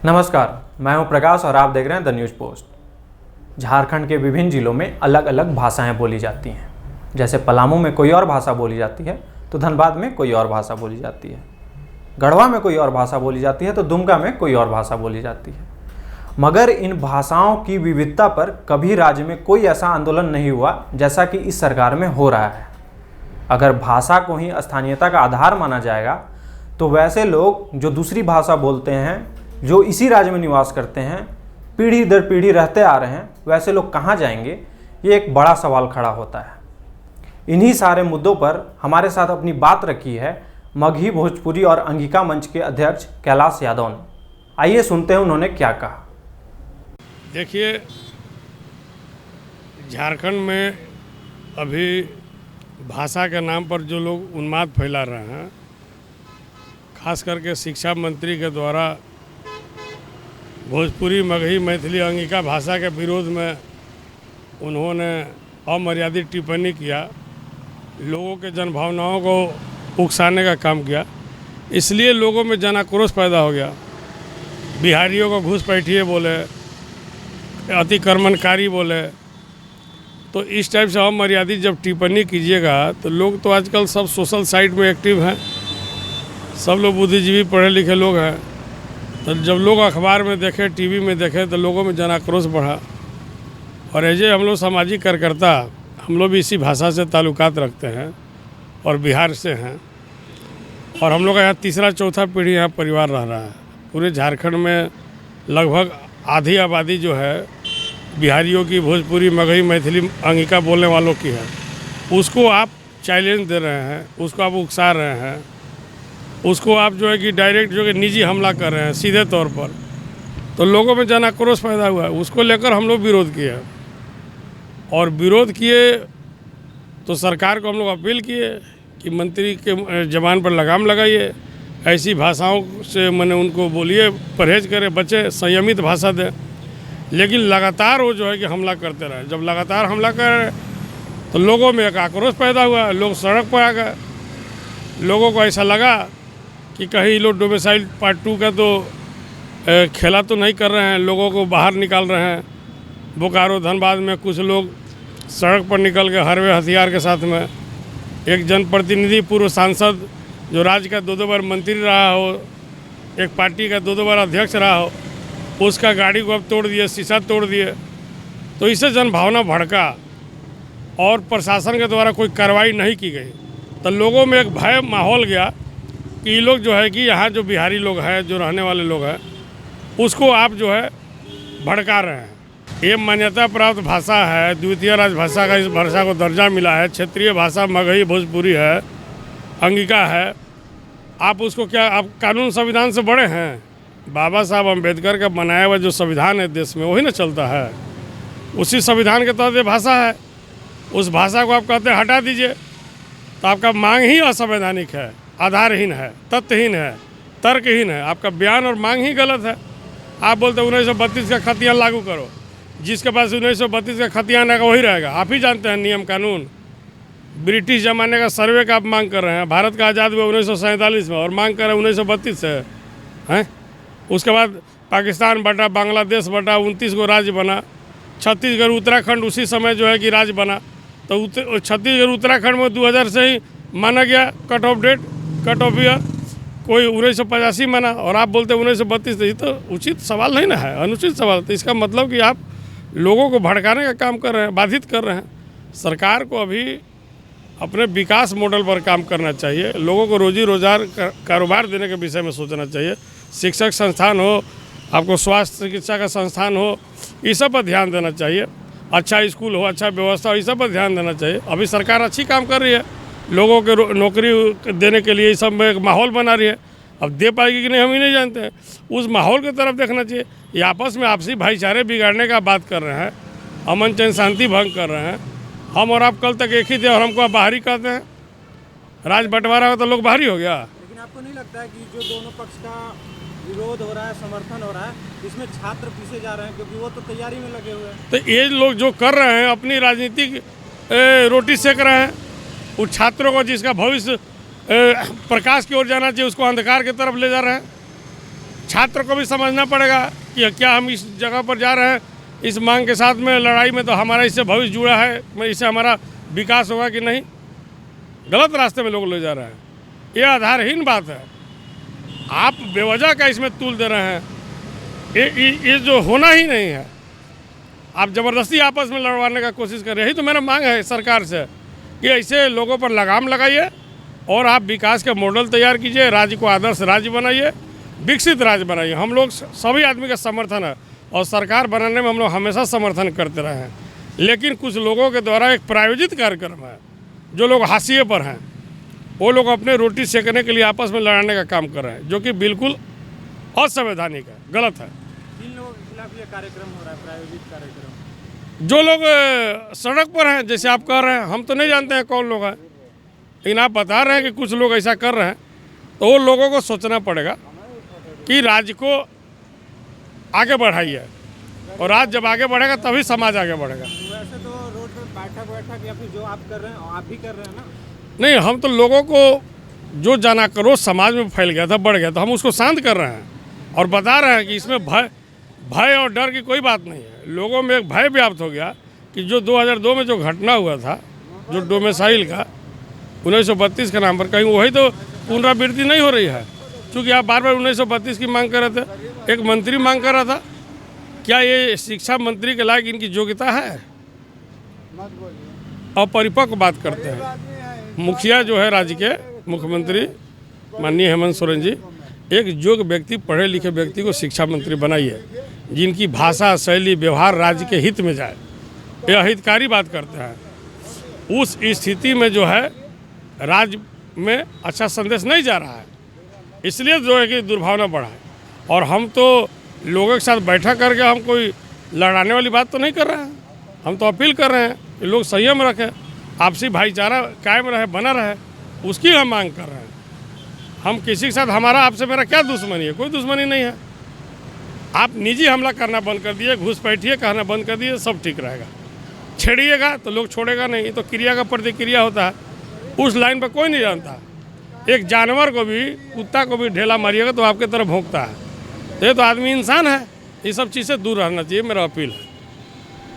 नमस्कार, मैं हूं प्रकाश और आप देख रहे हैं द न्यूज़ पोस्ट। झारखंड के विभिन्न जिलों में अलग अलग भाषाएं बोली जाती हैं। जैसे पलामू में कोई और भाषा बोली जाती है तो धनबाद में कोई और भाषा बोली जाती है, गढ़वा में कोई और भाषा बोली जाती है तो दुमका में कोई और भाषा बोली जाती है। मगर इन भाषाओं की विविधता पर कभी राज्य में कोई ऐसा आंदोलन नहीं हुआ जैसा कि इस सरकार में हो रहा है। अगर भाषा को ही स्थानीयता का आधार माना जाएगा तो वैसे लोग जो दूसरी भाषा बोलते हैं, जो इसी राज्य में निवास करते हैं, पीढ़ी दर पीढ़ी रहते आ रहे हैं, वैसे लोग कहाँ जाएंगे, ये एक बड़ा सवाल खड़ा होता है। इन्हीं सारे मुद्दों पर हमारे साथ अपनी बात रखी है मगही भोजपुरी और अंगिका मंच के अध्यक्ष कैलाश यादव ने। आइए सुनते हैं उन्होंने क्या कहा। देखिए, झारखंड में अभी भाषा के नाम पर जो लोग उन्माद फैला रहे हैं, खास करके शिक्षा मंत्री के द्वारा भोजपुरी, मगही, मैथिली, अंगिका भाषा के विरोध में उन्होंने अमर्यादित टिप्पणी किया, लोगों के जनभावनाओं को उकसाने का काम किया। इसलिए लोगों में जन आक्रोश पैदा हो गया। बिहारियों को घुसपैठिए बोले, अतिक्रमणकारी बोले। तो इस टाइप से अमर्यादित जब टिप्पणी कीजिएगा तो लोग तो आजकल सब सोशल साइट में एक्टिव हैं, सब लोग बुद्धिजीवी पढ़े लिखे लोग हैं। तो जब लोग अखबार में देखे, टीवी में देखे, तो लोगों में जन आक्रोश बढ़ा। और ऐसे हम लोग सामाजिक कार्यकर्ता, हम लोग भी इसी भाषा से ताल्लुकात रखते हैं और बिहार से हैं। और हम लोग का यहाँ तीसरा चौथा पीढ़ी यहाँ परिवार रह रहा है। पूरे झारखंड में लगभग आधी आबादी जो है बिहारियों की, भोजपुरी, मगही, मैथिली, अंगिका बोलने वालों की है। उसको आप चैलेंज दे रहे हैं, उसको आप उकसा रहे हैं, उसको आप जो है कि डायरेक्ट जो है निजी हमला कर रहे हैं सीधे तौर पर। तो लोगों में जन आक्रोश पैदा हुआ है। उसको लेकर हम लोग विरोध किए और विरोध किए तो सरकार को हम लोग अपील किए कि मंत्री के जबान पर लगाम लगाइए, ऐसी भाषाओं से मैंने उनको बोलिए परहेज करें, बचे, संयमित भाषा दें। लेकिन लगातार वो जो है कि हमला करते रहे। जब लगातार हमला कर रहे तो लोगों में एक आक्रोश पैदा हुआ, लोग सड़क पर आ गए। लोगों को ऐसा लगा कि कहीं लोग डोमिसाइल पार्ट 2 का तो खेला तो नहीं कर रहे हैं, लोगों को बाहर निकाल रहे हैं। बोकारो, धनबाद में कुछ लोग सड़क पर निकल के हरवे हथियार के साथ में, एक जनप्रतिनिधि, पूर्व सांसद जो राज्य का 2 बार मंत्री रहा हो, एक पार्टी का 2 बार अध्यक्ष रहा हो, उसका गाड़ी को अब तोड़ दिए, शीशा तोड़ दिए। तो इससे जनभावना भड़का और प्रशासन के द्वारा कोई कार्रवाई नहीं की गई। तो लोगों में एक भय माहौल गया कि ये लोग जो है कि यहाँ जो बिहारी लोग हैं, जो रहने वाले लोग हैं, उसको आप जो है भड़का रहे हैं। ये मान्यता प्राप्त भाषा है, द्वितीय राजभाषा का इस भाषा को दर्जा मिला है। क्षेत्रीय भाषा मगही भोजपुरी है, अंगिका है। आप उसको क्या, आप कानून संविधान से बड़े हैं? बाबा साहब अम्बेडकर का बनाया हुआ जो संविधान है देश में, वही ना चलता है। उसी संविधान के तहत ये भाषा है। उस भाषा को आप कहते हैं हटा दीजिए, तो आपका मांग ही असंवैधानिक है, आधारहीन है, तथ्यहीन है, तर्कहीन है। आपका बयान और मांग ही गलत है। आप बोलते 1932 का खतियान लागू करो। जिसके पास 1932 का खतियान है वही रहेगा। आप ही जानते हैं नियम कानून। ब्रिटिश ज़माने का सर्वे का आप मांग कर रहे हैं। भारत का आज़ाद हुआ 1947 में और मांग कर रहे हैं 1932 से हैं। उसके बाद पाकिस्तान बटा, बांग्लादेश बटा, 29 को राज्य बना। छत्तीसगढ़, उत्तराखंड उसी समय जो है कि राज्य बना। तो छत्तीसगढ़, उत्तराखंड में 2000 से ही माना गया cut off date, cut off year. कोई 1985 माना और आप बोलते 1932। ये तो उचित सवाल नहीं ना है, अनुचित सवाल। तो इसका मतलब कि आप लोगों को भड़काने का काम कर रहे हैं, बाधित कर रहे हैं। सरकार को अभी अपने विकास मॉडल पर काम करना चाहिए। लोगों को रोजी रोजगार, कारोबार देने के विषय में सोचना चाहिए। शिक्षक संस्थान हो, आपको स्वास्थ्य चिकित्सा का संस्थान हो, इस सब पर ध्यान देना चाहिए। अच्छा स्कूल हो, अच्छा व्यवस्था हो, इस सब पर ध्यान देना चाहिए। अभी सरकार अच्छी काम कर रही है, लोगों के नौकरी देने के लिए इस सब में एक माहौल बना रही है। अब दे पाएगी कि नहीं हम ही नहीं जानते हैं। उस माहौल की तरफ देखना चाहिए। ये आपस में आपसी भाईचारे बिगाड़ने का बात कर रहे हैं, अमन चैन शांति भंग कर रहे हैं। हम और आप कल तक एक ही थे और हमको आप बाहरी कहते हैं। राज बंटवारा हो तो लोग बाहरी हो गया। लेकिन आपको नहीं लगता है कि जो दोनों पक्ष का विरोध हो रहा है, समर्थन हो रहा है, इसमें छात्र पीछे जा रहे हैं क्योंकि वो तो तैयारी में लगे हुए हैं? तो ये लोग जो कर रहे हैं अपनी राजनीतिक रोटी सेक रहे हैं। उन छात्रों को जिसका भविष्य प्रकाश की ओर जाना चाहिए उसको अंधकार की तरफ ले जा रहे हैं। छात्र को भी समझना पड़ेगा कि क्या हम इस जगह पर जा रहे हैं इस मांग के साथ में लड़ाई में, तो हमारा इससे भविष्य जुड़ा है, इससे हमारा विकास होगा कि नहीं। गलत रास्ते में लोग ले जा रहे हैं, ये आधारहीन बात है। आप बेवजह का इसमें तूल दे रहे हैं, ये जो होना ही नहीं है। आप ज़बरदस्ती आपस में लड़वाने का कोशिश कर रहे हैं। यही तो मेरा मांग है सरकार से कि ऐसे लोगों पर लगाम लगाइए और आप विकास का मॉडल तैयार कीजिए, राज्य को आदर्श राज्य बनाइए, विकसित राज्य बनाइए। हम लोग सभी आदमी का समर्थन है और सरकार बनाने में हम लोग हमेशा समर्थन करते रहे हैं, लेकिन कुछ लोगों के द्वारा एक प्रायोजित कार्यक्रम है, जो लोग हाशिए पर हैं, वो लोग अपने रोटी सेकने के लिए आपस में लड़ाने का काम कर रहे हैं, जो कि बिल्कुल असंवैधानिक है, गलत है। किन लोगों के खिलाफ ये कार्यक्रम हो रहा है, प्रायोजित कार्यक्रम? जो लोग सड़क पर हैं, जैसे आप कह रहे हैं, हम तो नहीं जानते हैं कौन लोग हैं, लेकिन आप बता रहे हैं कि कुछ लोग ऐसा कर रहे हैं, तो वो लोगों को सोचना पड़ेगा कि राज्य को आगे बढ़ाइए, और राज्य जब आगे बढ़ेगा तभी समाज आगे बढ़ेगा। वैसे तो रोड पर बैठक या फिर जो आप कर रहे हैं, आप भी कर रहे हैं ना? नहीं, हम तो लोगों को जो जाना करो समाज में फैल गया था, बढ़ गया था, हम उसको शांत कर रहे हैं और बता रहे हैं कि इसमें भय और डर की कोई बात नहीं है। लोगों में एक भय व्याप्त हो गया कि जो 2002 में जो घटना हुआ था, जो डोमिसाइल का 1932 के नाम पर, कहीं वही तो पुनरावृत्ति नहीं हो रही है। क्योंकि आप बार बार 1932 की मांग कर रहे थे, एक मंत्री मांग कर रहा था, क्या ये शिक्षा मंत्री के लायक इनकी योग्यता है? अपरिपक्व बात करते हैं। मुखिया जो है राज्य के, मुख्यमंत्री माननीय हेमंत सोरेन जी, एक योग्य व्यक्ति, पढ़े लिखे व्यक्ति को शिक्षा मंत्री बनाइए, जिनकी भाषा शैली व्यवहार राज्य के हित में जाए। यह हितकारी बात करते हैं। उस स्थिति में जो है राज्य में अच्छा संदेश नहीं जा रहा है, इसलिए जो है कि दुर्भावना बढ़ा है। और हम तो लोगों के साथ बैठक करके हम कोई लड़ाने वाली बात तो नहीं कर रहे हैं, हम तो अपील कर रहे हैं कि लोग संयम रखें, आपसी भाईचारा कायम रहे, बना रहे, उसकी हम मांग कर रहे हैं। हम किसी के साथ, हमारा आपसे मेरा क्या दुश्मनी है? कोई दुश्मनी नहीं है। आप निजी हमला करना बंद कर दिए, घुसपैठिए कहना बंद कर दिए, सब ठीक रहेगा। छेड़िएगा तो लोग छोड़ेगा नहीं, तो क्रिया का प्रतिक्रिया होता है, उस लाइन पर कोई नहीं जानता। एक जानवर को भी, कुत्ता को भी ढेला मारिएगा तो आपके तरफ भौंकता है। ये तो आदमी इंसान है। ये सब चीज़ से दूर रहना चाहिए, मेरा अपील है।